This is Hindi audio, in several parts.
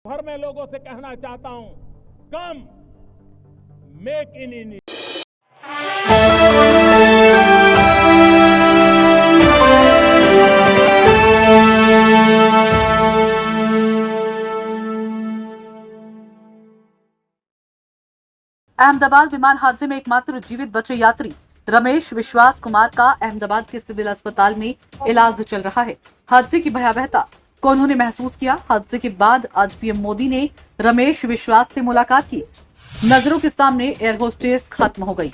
भर में लोगों से कहना चाहता हूं, कम मेक इन इंडिया। अहमदाबाद विमान हादसे में एकमात्र जीवित बचे यात्री रमेश विश्वास कुमार का अहमदाबाद के सिविल अस्पताल में इलाज चल रहा है। हादसे की भयावहता को उन्होंने महसूस किया। हादसे के बाद आज पीएम मोदी ने रमेश विश्वास से मुलाकात की। नजरों के सामने एयर होस्टेस खत्म हो गई।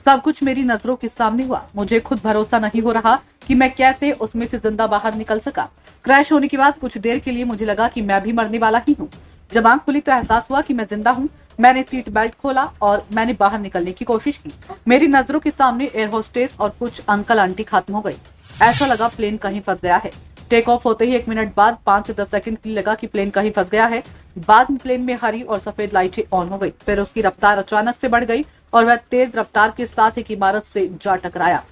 सब कुछ मेरी नजरों के सामने हुआ। मुझे खुद भरोसा नहीं हो रहा कि मैं कैसे उसमें से जिंदा बाहर निकल सका। क्रैश होने के बाद कुछ देर के लिए मुझे लगा कि मैं भी मरने वाला ही हूँ। जब आंख खुली तो एहसास हुआ कि मैं जिंदा हूँ। मैंने सीट बेल्ट खोला और मैंने बाहर निकलने की कोशिश की। मेरी नजरों के सामने एयर होस्टेस और कुछ अंकल आंटी खत्म हो गई। ऐसा लगा प्लेन कहीं फंस गया है। टेक ऑफ होते ही 1 मिनट बाद 5 से 10 सेकंड के लिए लगा कि प्लेन कहीं फंस गया है। बाद में प्लेन में हरी और सफेद लाइटें ऑन हो गई। फिर उसकी रफ्तार अचानक से बढ़ गई और वह तेज रफ्तार के साथ एक इमारत से जा टकराया।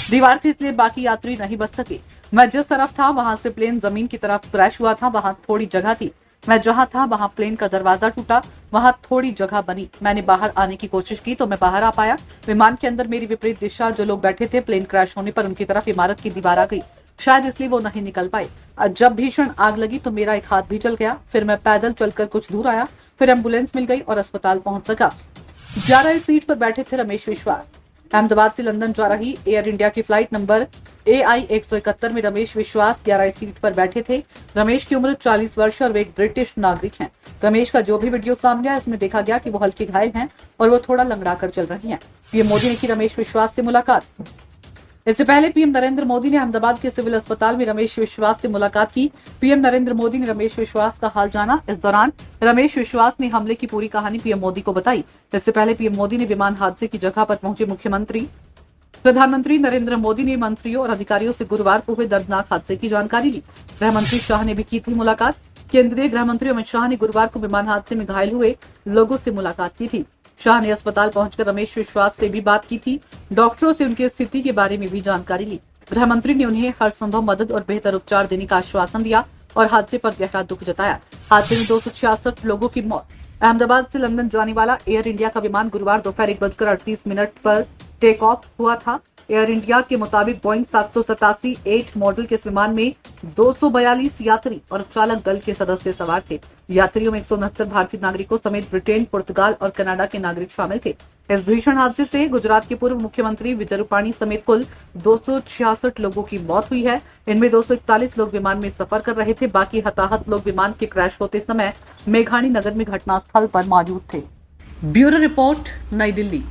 दीवार थी इसलिए बाकी यात्री नहीं बच सके। मैं जिस तरफ था वहां से प्लेन जमीन की तरफ क्रैश हुआ था। वहां थोड़ी जगह थी। मैं जहां था वहां प्लेन का दरवाजा टूटा। वहां थोड़ी जगह बनी। मैंने बाहर आने की कोशिश की तो मैं बाहर आ पाया। विमान के अंदर मेरी विपरीत दिशा जो लोग बैठे थे, प्लेन क्रैश होने पर उनकी तरफ इमारत की दीवार आ गई। शायद इसलिए वो नहीं निकल पाए। जब भीषण आग लगी तो मेरा एक हाथ भी जल गया। फिर मैं पैदल चलकर कुछ दूर आया। फिर एम्बुलेंस मिल गई और अस्पताल पहुंच सका। 11 सीट पर बैठे थे रमेश विश्वास। अहमदाबाद से लंदन जा रही एयर इंडिया की फ्लाइट नंबर AI 171 में रमेश विश्वास 11 सीट पर बैठे थे। रमेश की उम्र 40 वर्ष और वे एक ब्रिटिश नागरिक हैं। रमेश का जो भी वीडियो सामने आया उसमें देखा गया कि वो हल्के घायल हैं और वो थोड़ा लंगड़ा कर चल रही हैं। पीएम मोदी ने की रमेश विश्वास से मुलाकात। इससे पहले पीएम नरेंद्र मोदी ने अहमदाबाद के सिविल अस्पताल में रमेश विश्वास से मुलाकात की। पीएम नरेंद्र मोदी ने रमेश विश्वास का हाल जाना। इस दौरान रमेश विश्वास ने हमले की पूरी कहानी पीएम मोदी को बताई। इससे पहले पीएम मोदी ने विमान हादसे की जगह पर पहुंचे मुख्यमंत्री प्रधानमंत्री नरेंद्र मोदी ने मंत्रियों और अधिकारियों से गुरुवार को हुए दर्दनाक हादसे की जानकारी ली। गृह मंत्री शाह ने भी की थी मुलाकात। केंद्रीय गृह मंत्री अमित शाह ने गुरुवार को विमान हादसे में घायल हुए लोगों से मुलाकात की थी। शाह ने अस्पताल पहुंचकर रमेश विश्वास से भी बात की थी। डॉक्टरों से उनकी स्थिति के बारे में भी जानकारी ली। गृह मंत्री ने उन्हें हर संभव मदद और बेहतर उपचार देने का आश्वासन दिया और हादसे पर गहरा दुख जताया। हादसे में 266 लोगों की मौत। अहमदाबाद से लंदन जाने वाला एयर इंडिया का विमान गुरुवार दोपहर 1:38 पर टेक ऑफ हुआ था। एयर इंडिया के मुताबिक बोइंग 787-8 मॉडल के इस विमान में 242 यात्री और चालक दल के सदस्य सवार थे। यात्रियों में 169 भारतीय नागरिकों समेत ब्रिटेन, पुर्तगाल और कनाडा के नागरिक शामिल थे। इस भीषण हादसे से गुजरात के पूर्व मुख्यमंत्री विजय रूपाणी समेत कुल 266 लोगों की मौत हुई है। इनमें 241 लोग विमान में सफर कर रहे थे। बाकी हताहत लोग विमान के क्रैश होते समय मेघानी नगर में घटनास्थल पर मौजूद थे। ब्यूरो रिपोर्ट, नई दिल्ली।